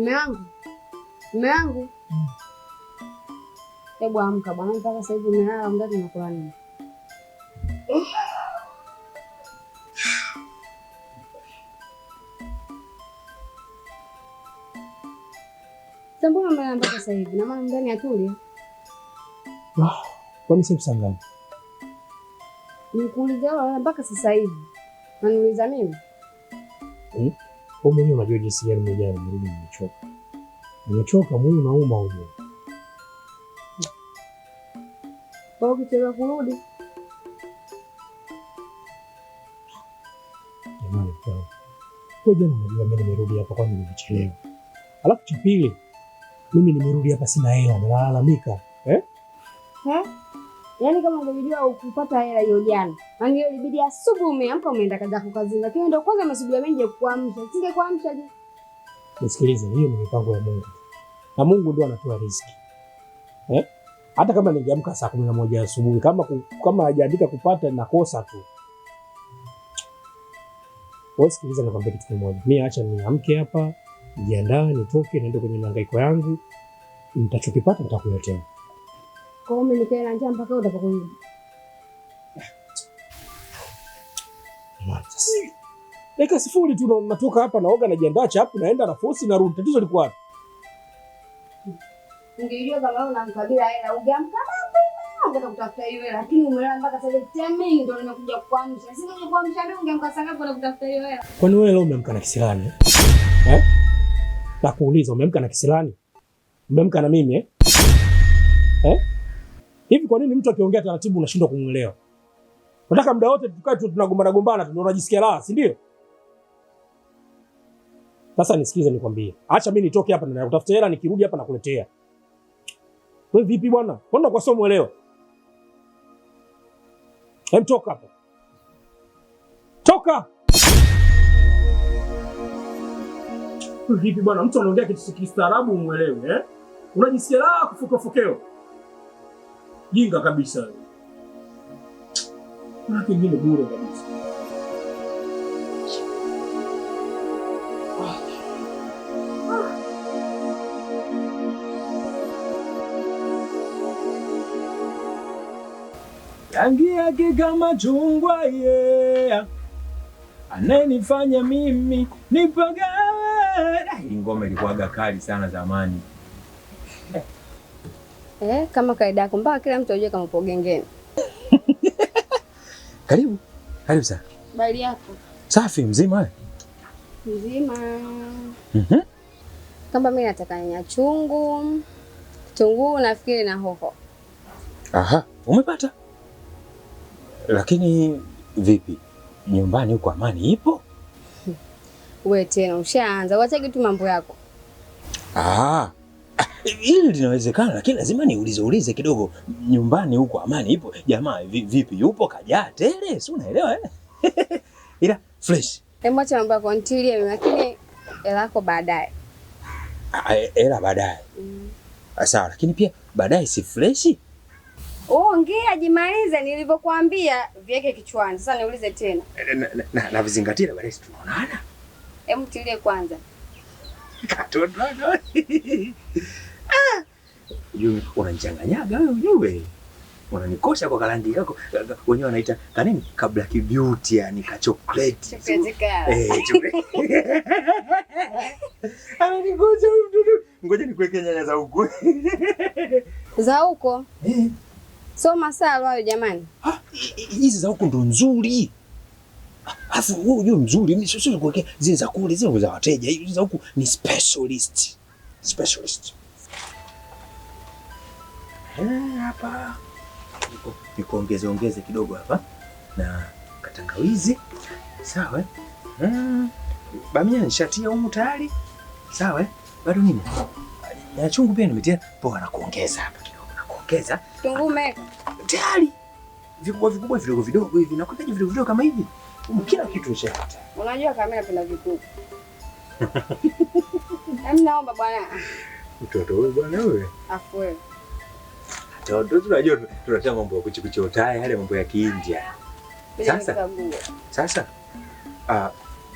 Mume wangu. Hebu amka bwana, mpaka sasa hivi umelala ndani unakula nini? Mbona umelala mpaka sasa hivi? Na maana ndani atulia. Kwani sasa saa ngapi? Nikuuliza wewe mpaka sasa hivi. Unaniuliza mimi? Wewe mwenyewe unajua jinsi gani mmoja nimerudi nimechoka. Nimechoka, mwili unauma huko. Kwa ukichelewa kurudi. Jamani, kwa jana unajua mimi nimerudi hapa kwa nini nimechelewa. Alafu cha pili, mimi nimerudi hapa sina hela, nalalamika. Yaani kama ungejua ukupata hela hiyo jana. Na ndio ilibidi asubuhi umeamka umeenda kaza kazini. Lakini ndio kwanza masubuhi mimi nje kuamsha. Singekuamsha je? Nisikilize, hiyo ni mipango ya Mungu. Na Mungu ndio anatoa riziki. Hata kama ningeamka saa 11 asubuhi, kama hajaandika kupata nakosa tu. Wewe sikiliza, nakwambia kitu kimoja. Mimi acha niamke hapa, nijiandae, nitoke niende kwenye mihangaiko yangu. Nitachokipata nitakuletea. Kwa hiyo mimi nikae na njaa mpaka utakaporudi. Dakika 0 tu natoka hapa, naoga, najiandaa chapu, naenda na fosi narudi. Tatizo liko wapi? Ungejua kama unamkabila hela, ungeamka mapema, ungeenda kutafuta hiyo hela. Lakini umelala mpaka sasa hivi mimi ndio nimekuja kuamsha. Singekuja kuamsha mimi ungeamka saa ngapi kwenda kutafuta hiyo hela? Kwani wewe leo umeamka na kisilani? Nakuuliza, umeamka na kisilani? Umeamka na mimi Hivi kwa nini mtu akiongea taratibu unashindwa kumuelewa? Nataka muda wote tukae tu tunagombana ndio unajisikia raha, si ndio? Sasa nisikize nikwambie. Acha mimi nitoke hapa na kutafuta hela, nikirudi hapa nakuletea. Wewe vipi bwana? Mbona kwa sio muelewa? Toka hapa. Toka. Wewe vipi bwana? Mtu anaongea kitu kistaarabu umuelewe, Unajisikia raha kufukofokeo. Jinga kabisa. Na kingine bure kabisa. Rangi yake kama chungwa ananifanya mimi nipagawe. Hii ngoma ilikuwaga kali sana zamani. Kama kaida yako mpaka kila mtu ajue kama upo gengeni. Karibu sana. Bali yako. Safi, mzima? Mzima. Kama mimi nataka nyanya chungu, kitunguu nafikiri na hoho. Aha, umepata? Lakini vipi? Nyumbani huko amani ipo? Wewe tena ushaanza, wacha tu mambo yako. Hili linawezekana, lakini lazima niulize kidogo. Nyumbani huko amani ipo? Jamaa vipi, yupo kajaa tele? Si unaelewa Ila fresh. Acha mambo yako ntilie mimi, lakini hela yako baadaye. Hela baadaye. Sawa, lakini pia baadaye si fresh? Ongea jimalize nilivyokuambia, viweke kichwani. Sasa niulize tena. Na vizingatia baadaye tunaonana. Hebu tilie kwanza. Yule unanichanganyaga wewe ujue. Unanikosha kwa kalangi yako. Wenyewe wanaita kanini? Kabla kibeauty, yani ka chocolate. Chocolate. Ngoja mdudu. Ngoja nikuweke nyanya za huko. Za huko? So masalo hayo jamani. Hizi za huko ndo nzuri. Afu wewe unajua mzuri, mimi sio kuwekea zile za kule, zile za wateja. Hizi za huku ni specialist. Hapa nikuongeze kidogo hapa na katangawizi. Sawa bamia nishatia humu tayari. Sawa bado nini? Na chungu pia nimetia, poa na kuongeza hapa kidogo. Na kuongeza kitunguu meka tayari. Vikubwa vidogo hivi, na kukaje vidogo kama hivi. Kila kitu nishapata. Unajua kama napenda vikubwa. Naomba bwana. Mtoto wewe bwana wewe. Afu wewe. Ndio tunajua tunataka mambo ya kuchikuchotaya, yale mambo ya Kiindia. Sasa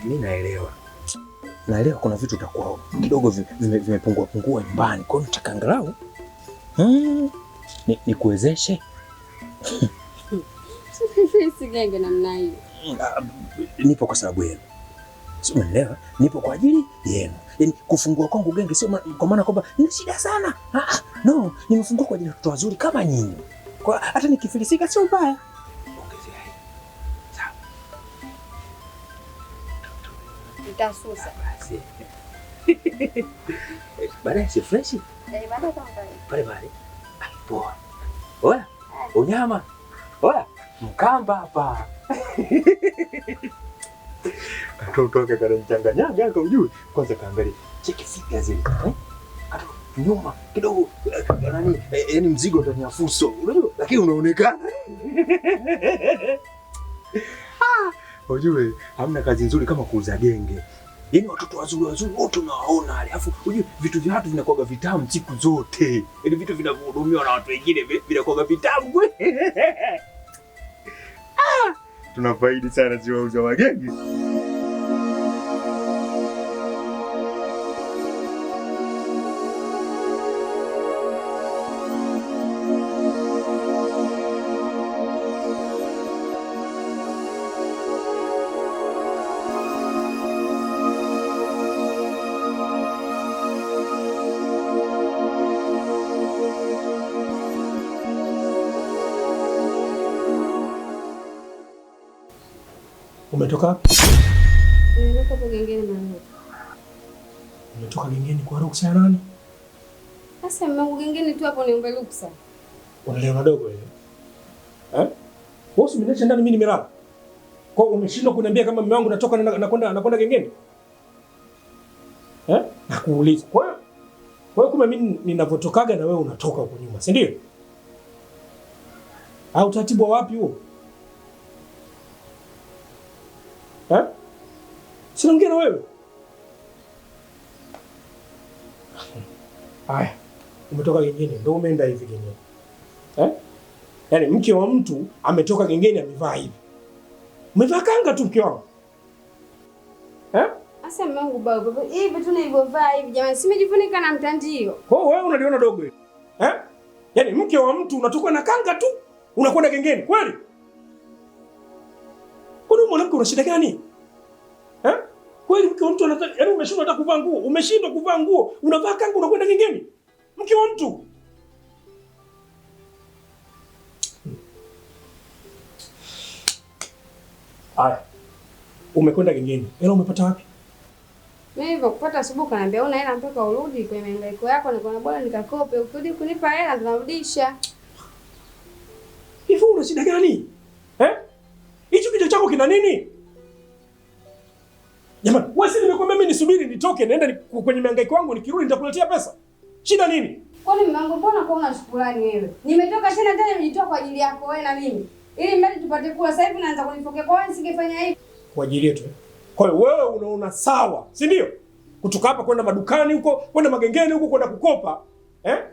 mimi naelewa. naelewa kuna vitu utakuwa kidogo vimepungua pungua nyumbani. Kwa hiyo nataka angalau nikuwezeshe. Si genge namna hiyo. Nipo kwa sababu yenu. Sio, umeelewa? Nipo kwa ajili yenu. Yaani kufungua kwangu genge sio kwa maana kwamba nina shida sana. No, nimefungua kwa ajili ya watu wazuri kama nyinyi. Kwa hata nikifilisika sio mbaya. Ongezea hii. Sawa. Utasusa. Basi. Baadaye si fresh? Baadaye kama pale. Pale. Poa. Oya, unyama. Oya, Mkamba hapa. Katotoka kana mchanganyanga yako ujue. Kwanza kaangalia cheki figa zile. Kato nyuma kidogo nani yaani mzigo ndani ya fuso. Unajua? Lakini unaonekana. Ujue hamna kazi nzuri kama kuuza genge. Yaani watoto wazuri wote unawaona, alafu ujue vitu vya watu vinakuwa vitamu siku zote. Yaani vitu vinavyohudumiwa na watu wengine vinakuwa vitamu kweli. Tunafaidi sana si wauza magenge. Umetoka wapi? Nimetoka hapo gengeni mwanangu. Umetoka gengeni kwa ruksa ya nani? Sasa mwanangu gengeni tu hapo niombe ruksa. Unaelewa dogo wewe? Wewe usiniache ndani mimi nimelala. Kwa hiyo umeshindwa kuniambia kama mume wangu natoka nakwenda gengeni? Nakuuliza. Kwa hiyo kama mimi ninavotokaga na wewe unatoka huko nyuma, si ndio? Au taratibu wa wapi huo? Sinaongea na wewe. Haya. Umetoka gengeni, ndio umeenda hivi gengeni. Yaani mke wa mtu ametoka gengeni amevaa hivi. Umevaa kanga tu mke wangu. Sasa mwanangu baba, hivi tu nilivyovaa hivi jamani, simejifunika na mtandio. Kwa hiyo wewe unaliona dogo hili? Yaani mke wa mtu unatoka na kanga tu, unakwenda gengeni, kweli? Kwani mwanamke una shida gani? Kweli mke wa mtu anataka, yaani umeshindwa hata kuvaa nguo, umeshindwa kuvaa nguo, unavaa kanga unakwenda gengeni? Mke wa mtu. Haya. Umekwenda gengeni. Hela umepata wapi? Mimi hivyo kupata asubuhi kaniambia una hela mpaka urudi kwenye mahangaiko yako, na kuna bora nikakope, ukirudi kunipa hela tunarudisha. Hivi una shida gani? Hicho kichwa chako kina nini? Jamani, wewe si nimekwambia mimi nisubiri nitoke naenda kwenye mahangaiko yangu, nikirudi nitakuletea pesa. Shida nini? Kwani mwanangu mbona kwa una shukrani wewe? Nimetoka tena nimejitoa kwa ajili yako wewe na mimi. Ili mbele tupate kula, sasa hivi naanza kunipokea kwa wewe, nisingefanya hivi. Kwa ajili yetu. Kwa hiyo wewe unaona sawa, si ndio? Kutoka hapa kwenda madukani huko, kwenda magengeni huko, kwenda kukopa,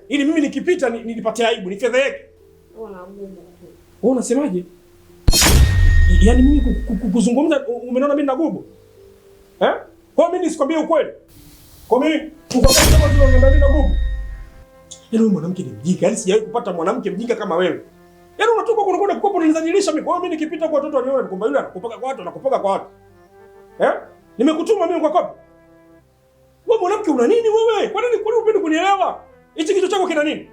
ili mimi nikipita nilipate aibu, nifedheheke. Wewe unasemaje? Yaani mimi kuzungumza umeona mimi nagubu? Kwa mimi nisikwambie ukweli. Kwa mimi ukwambia kama zile unaona mimi nagubu. Yaani mwanamke ni mjinga, yaani sijawahi kupata mwanamke mjinga kama wewe. Yaani unatoka unakwenda kukopa unanizalilisha mimi. Kwa mimi nikipita kwa watoto wanione kwamba yule anakupoka kwa watu, anakupoka kwa watu. Nimekutuma mimi kwa kopi. Wewe mwanamke una nini wewe? Kwa nini unapenda kunielewa? Hichi kichwa chako kina nini?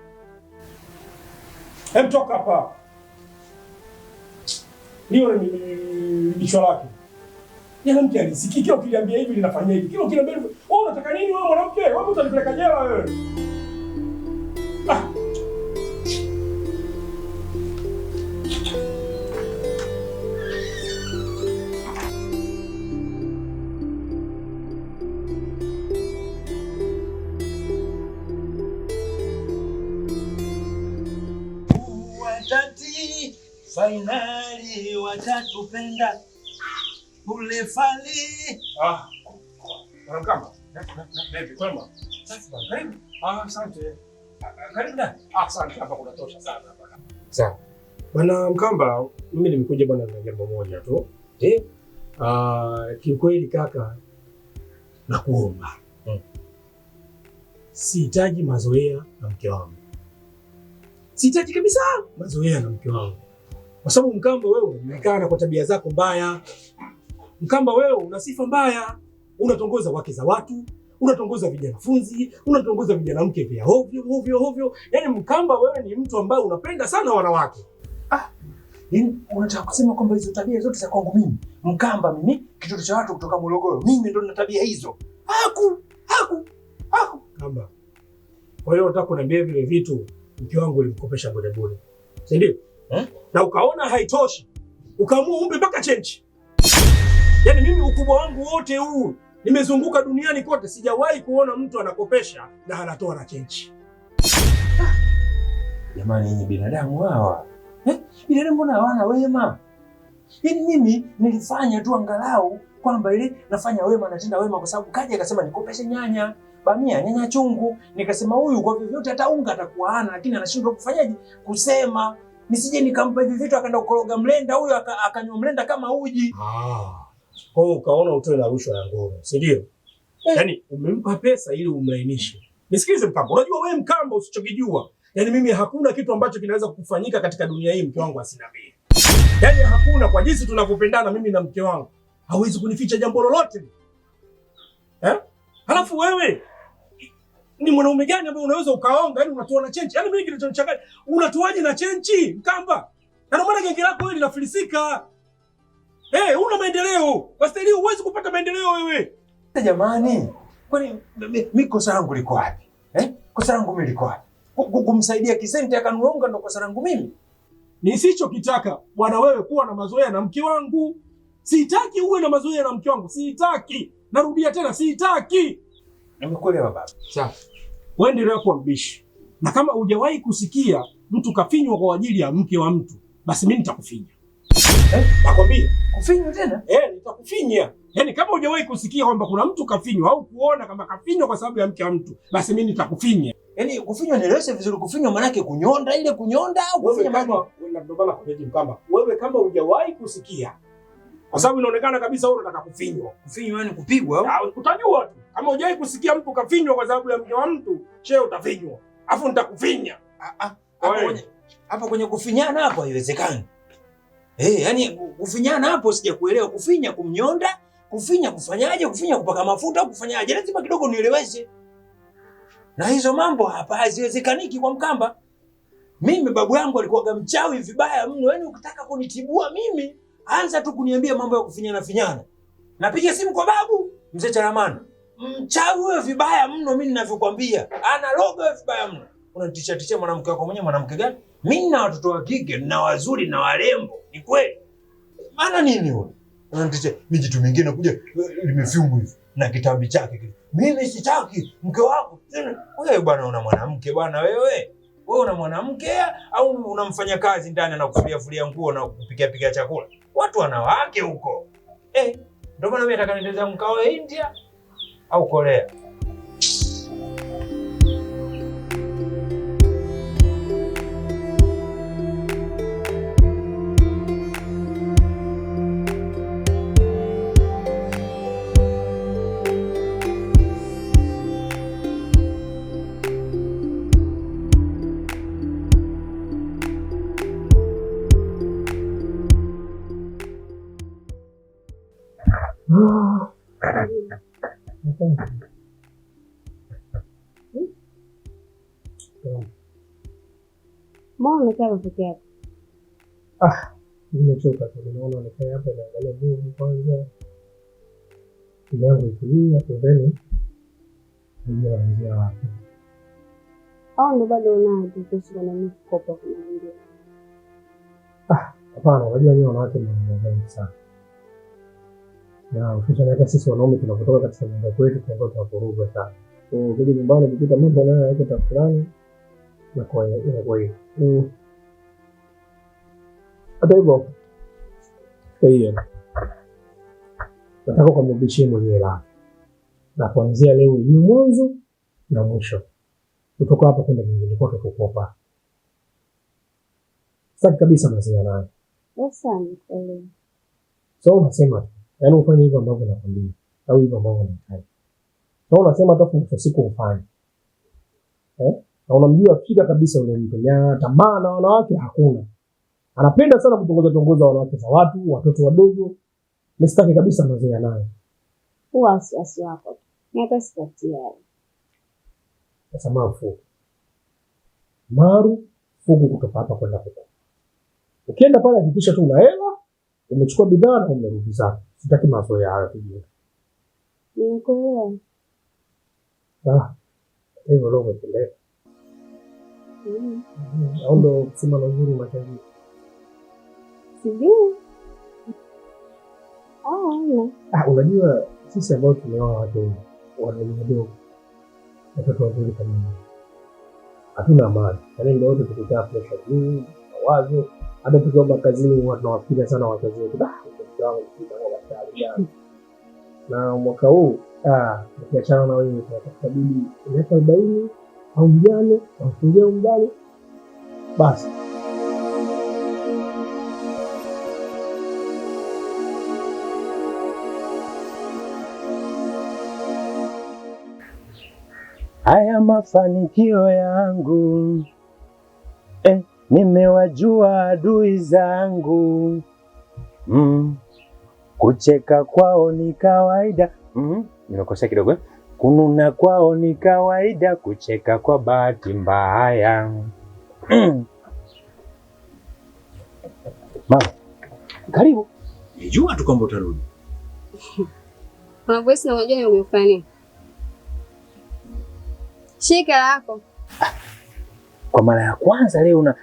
Toka hapa. Hiyo ni bichwa lake. Yeye mke alisikii kile ukiliambia hivi linafanya hivi. Kile ukiliambia hivi, wewe unataka nini wewe mwanamke? Wewe utanipeleka jela wewe. Watati finali watatupenda ule fali. Mwanamkamba. Vipi kwema? Karibu. Asante. Karibu ndani. Asante, hapa kunatosha sana hapa. Sawa. Bwana Mkamba, mimi nimekuja bwana na jambo moja tu. Kiukweli kaka, nakuomba. Sihitaji mazoea na mke wangu. Sihitaji kabisa mazoea na mke wangu. Kwa sababu Mkamba, wewe unajulikana kwa tabia zako mbaya. Mkamba, wewe una sifa mbaya. Unatongoza wake za watu, unatongoza vijana funzi, unatongoza vijana mke vya hovyo. Yaani Mkamba, wewe ni mtu ambaye unapenda sana wanawake. Unataka kusema kwamba hizo tabia zote za kwangu mimi? Mkamba mimi, kitoto cha watu kutoka Morogoro. Mimi ndo nina tabia hizo. Haku. Kamba. Kwa hiyo unataka kuniambia vile vitu mke wangu ulimkopesha bure. Si ndio? Na ukaona haitoshi. Ukaamua umpe mpaka chenchi. Yaani mimi ukubwa wangu wote huu nimezunguka duniani kote, sijawahi kuona mtu anakopesha na anatoa na chenchi. Jamani, yenye binadamu hawa. Binadamu mbona hawana wema? Yaani mimi nilifanya tu angalau kwamba ile nafanya wema, natenda wema kwa sababu kaja akasema nikopeshe nyanya, bamia, nyanya chungu. Nikasema huyu kwa vyovyote hata unga atakuwa hana, lakini anashindwa kufanyaje? Kusema. Nisije nikampa hivi vitu akaenda kukoroga mlenda, huyu akanywa mlenda kama uji. Kwa hiyo ukaona utoe na rushwa ya ngono, si ndio? Yaani umempa pesa ili umlainishe. Nisikilize Mkamba, unajua wewe Mkamba usichokijua. Yaani mimi hakuna kitu ambacho kinaweza kufanyika katika dunia hii mke wangu asiniambie. Yaani hakuna, kwa jinsi tunavyopendana mimi na mke wangu. Hawezi kunificha jambo lolote. Halafu wewe ni mwanaume gani ambaye unaweza ukaonga, yaani unatoa na chenchi? Yaani mimi kilichonichanganya, unatoaje na chenchi Mkamba? Na ndio maana genge lako wewe linafilisika. Una maendeleo. Basi leo huwezi kupata maendeleo wewe. Jamani, kwani mimi kosa langu liko wapi? Kosa langu mimi liko wapi? Kumsaidia kisenti akanuonga ndo kosa langu mimi? Nisichokitaka bwana wewe kuwa na mazoea na mke wangu. Sitaki uwe na mazoea na mke wangu. Sitaki. Narudia tena, sitaki. Nimekuelewa baba. Sawa. Wewe ndio unakuwa mbishi. Na kama hujawahi kusikia mtu kafinywa kwa ajili ya mke wa mtu, basi mimi nitakufinya. Nakwambia, kufinywa tena? Nitakufinya. Yaani kama hujawahi kusikia kwamba kuna mtu kafinywa au kuona kama kafinywa kwa sababu ya mke wa mtu, basi mimi nitakufinya. Yaani kufinywa nieleweshe vizuri, kufinywa maana yake kunyonda ile kunyonda au kufinya kama wewe ndio bana kupeji Mkamba. Wewe kama hujawahi kusikia. Kwa sababu inaonekana kabisa wewe unataka kufinywa. Kufinywa yani kupigwa au? Utajua tu. Kama hujawahi kusikia mtu kafinywa kwa sababu ya mke wa mtu, utafinywa. Afu nitakufinya. Hapo kwenye kufinyana hapo haiwezekani. Yaani kufinyana hapo sijakuelewa. Kufinya kumnyonda, kufinya kufanyaje, kufinya kupaka mafuta au kufanyaje? Lazima kidogo nieleweshe. Na hizo mambo hapa haziwezekaniki kwa Mkamba. Mimi babu yangu alikuwa mchawi vibaya mno. Yaani ukitaka kunitibua mimi, anza tu kuniambia mambo ya kufinyana. Napiga simu kwa babu, Mzee Charamana. Mchawi wewe vibaya mno mimi ninavyokuambia. Ana logo wewe vibaya mno. Unanitisha mwanamke wako mwenyewe, mwanamke gani? Mimi na watoto wa kike na wazuri na warembo. Ni kweli. Maana nini wewe? Unanitisha mijitu mingine nakuja limefyumbu hivi na kitambi chake kile. Mimi sitaki mke wako. Wewe bwana una mwanamke bwana wewe. Wewe una mwanamke au unamfanya kazi ndani na kufulia nguo na kupikia chakula? Watu wanawake huko. Ndio maana mimi nataka niendeze mkao India au Korea. Mbona umekaa peke yako? Nimechoka tu. Naona nikaa hapa naangalia movie kwanza. Ile yangu itulia pembeni. Ndio wapi? Au ndo bado unaje kuhusu na mimi kukopa kuna wengine? Hapana, unajua mimi wanawake ni mambo sana. Na ukiacha hata sisi wanaume tunapotoka katika mambo yetu tunakuwa tunavuruga sana. Ukija nyumbani ukikuta mambo nayo yako tafurani na kwa hiyo. Hata hivyo nataka kumrudishia mwenyewe la. Na kuanzia leo hiyo mwanzo na mwisho. Kutoka hapa kwenda nyingine kwa kukopa. Sasa kabisa mazia nayo. Sasa ni so unasema yaani ufanye hivyo ambavyo nakwambia au hivyo ambavyo unataka. Na unasema hata kwa siku ufanye. Na unamjua fika kabisa yule mtu. Ana tamaa na wanawake hakuna. Anapenda sana kutongoza wanawake za watu, watoto wadogo. Msitaki kabisa mazoea naye. Huwa wasiwasi wako. Hata sitatia. Sasa Maru kutoka hapa kwenda huko. Ukienda pale hakikisha tu una hela, umechukua bidhaa na umerudi zako. Sitaki mazoea hayo tujue. Niko. Hivyo leo umepeleka. Au ndo kusema na uzuri matajiri. Sijui. Unajua sisi ambao tumeoa watu wadogo. Watoto wazuri kama mimi. Hatuna amani. Yaani ndio wote tukikaa pressure juu, mawazo, hata tukiomba kazini huwa tunawafikiria sana wazazi wetu. Mtoto wangu kitakuwa daktari gani? Na mwaka huu ukiachana na wewe tunatafuta bibi miaka 40 au mjane, amfungia umdani. Basi. Haya mafanikio yangu, nimewajua adui zangu, kucheka kwao ni kawaida, nimekosea kidogo, kununa kwao ni kawaida, kucheka kwa bahati mbaya. Mama, karibu. Nijua tu kwamba utarudi. Kuna voice na unajua nimefanya nini? Shika lako. Kwa mara ya kwanza leo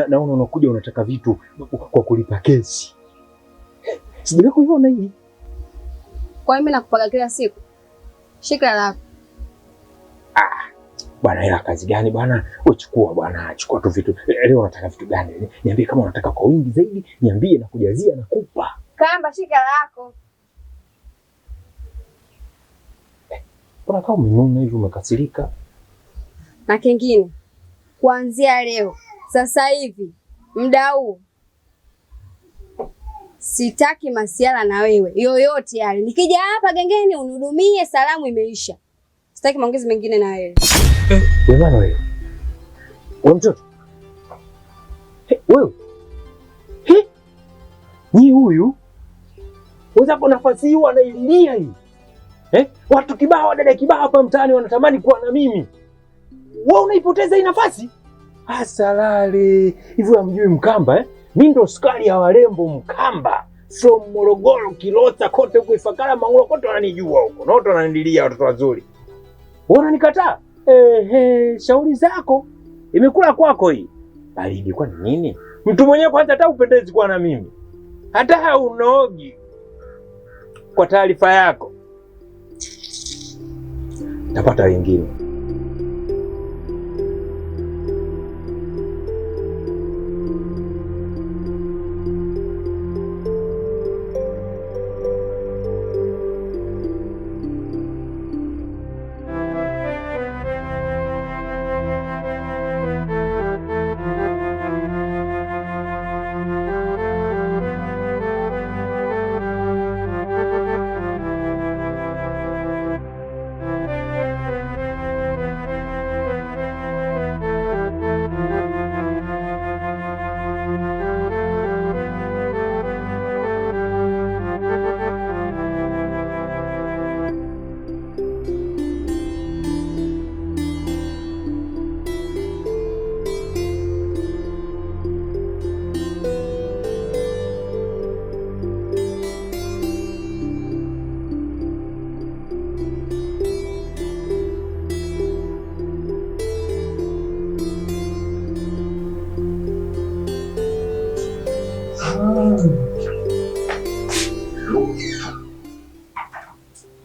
naona unakuja unataka vitu kwa kulipa kesi. Sijawahi kuiona hii. Kwa nini nakupaga kila siku? Shika lako. Bwana, hela kazi gani bwana? Uchukua bwana, chukua tu vitu. Leo unataka vitu gani? Niambie kama unataka kwa wingi zaidi, niambie na kujazia na kupa. Kamba shika lako. Bwana, kama umenuna hivi umekasirika. Na kingine, kuanzia leo, sasa hivi, muda huu, sitaki masiala na wewe yoyote yale. Nikija hapa gengeni unihudumie, salamu imeisha. Sitaki maongezi mengine na wewe. Wewe bwana wewe. Wewe mtoto. Wewe. Ni huyu. Wewe hapo nafasi hii wanaililia hii. Watu kibao, dada kibao hapa mtaani wanatamani kuwa na mimi. Wewe unaipoteza hii nafasi? Asalale. Hivyo hamjui Mkamba Mimi ndo sukari ya warembo Mkamba. From Morogoro, Kilota, kote huko Ifakara, Mangulo kote wananijua huko. Na wote wananililia watoto wazuri. Wewe unanikataa? Shauri zako. Imekula kwako hii. Baridi kwa nini? Mtu mwenyewe kwanza hata upendezi kuwa na mimi. Hata haunogi. Kwa taarifa yako. Tapata wengine.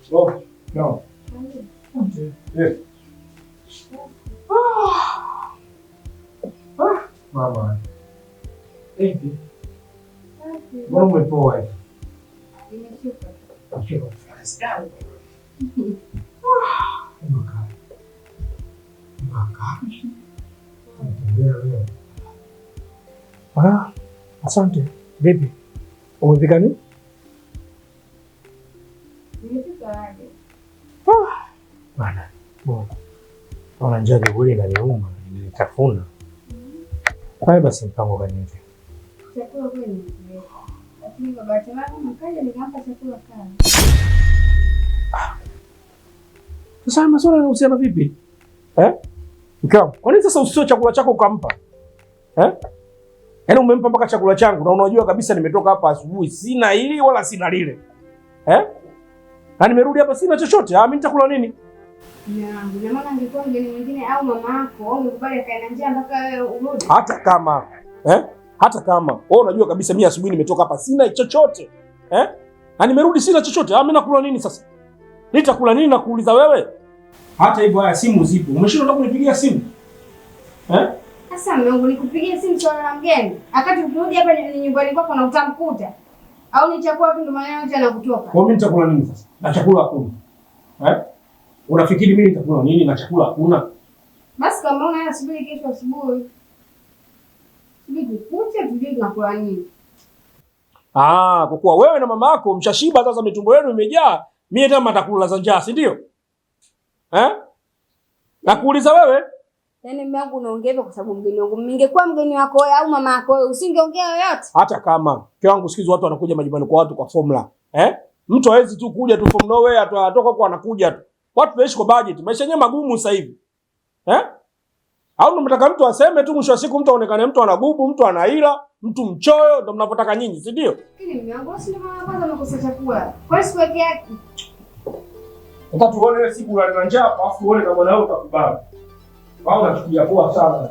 Oh, no. Yes. Mama. Hivi. Mbona umepoa hivi? Nimeshuka. Nimeshuka. Sasa. Asante. Vipi? Umepika nini? Nimepika aje? Bana. Naona njaa kweli inaniuma, inanitafuna. Haya basi mpango gani hivi? Chakula kweli. Lakini baba yangu mkaja nikampa chakula kale. Sasa masuala yanahusiana vipi? Mkao, kwa nini sasa usio chakula chako ukampa? Yaani umempa mpaka chakula changu na unajua kabisa nimetoka hapa asubuhi sina hili wala sina lile. Na nimerudi hapa sina chochote. Mimi nitakula nini? Na maana angekuwa mgeni mwingine au mama yako, ungekubali akae na njaa mpaka wewe urudi. Hata kama wewe unajua kabisa mimi asubuhi nimetoka hapa sina chochote. Na nimerudi sina chochote. Mimi nakula nini sasa? Nitakula nini na kuuliza wewe? Hata hivyo haya simu zipo. Umeshindwa kunipigia simu? Sasa mume wangu nikupigie simu swala la mgeni. Wakati ukirudi hapa ni nyumbani kwako na utamkuta. Au ni chakula tu ndo maneno yote yanakutoka. Kwa mimi nitakula nini sasa? Na chakula hakuna. Unafikiri mimi nitakula nini na chakula hakuna? Basi kama una subiri kesho asubuhi. Subiri kucha tujue tunakula nini. Kwa kuwa wewe na mama yako mshashiba sasa mitumbo yenu imejaa, mimi tena matakula za njaa, si ndio? Nakuuliza wewe? Yaani mume wangu unaongea hivyo kwa sababu mgeni wangu. Ningekuwa mgeni wako wewe au mama yako wewe usingeongea yoyote. Hata kama mke wangu sikizo watu wanakuja majumbani kwa watu kwa formula. Mtu hawezi tu kuja tu from nowhere atoka huko anakuja tu. Watu tunaishi kwa budget. Maisha yenyewe magumu sasa hivi. Au unataka mtu aseme tu mwisho wa siku mtu aonekane mtu anagubu, mtu anaila, mtu mchoyo ndio mnapotaka nyinyi, si ndio? Lakini mume wangu si ndio mara kwanza amekosa chakula. Kwa hiyo siweke yake. Nataka tuone ile siku ya njaa afu uone kama wewe utakubali. Wao wanachukulia poa sana.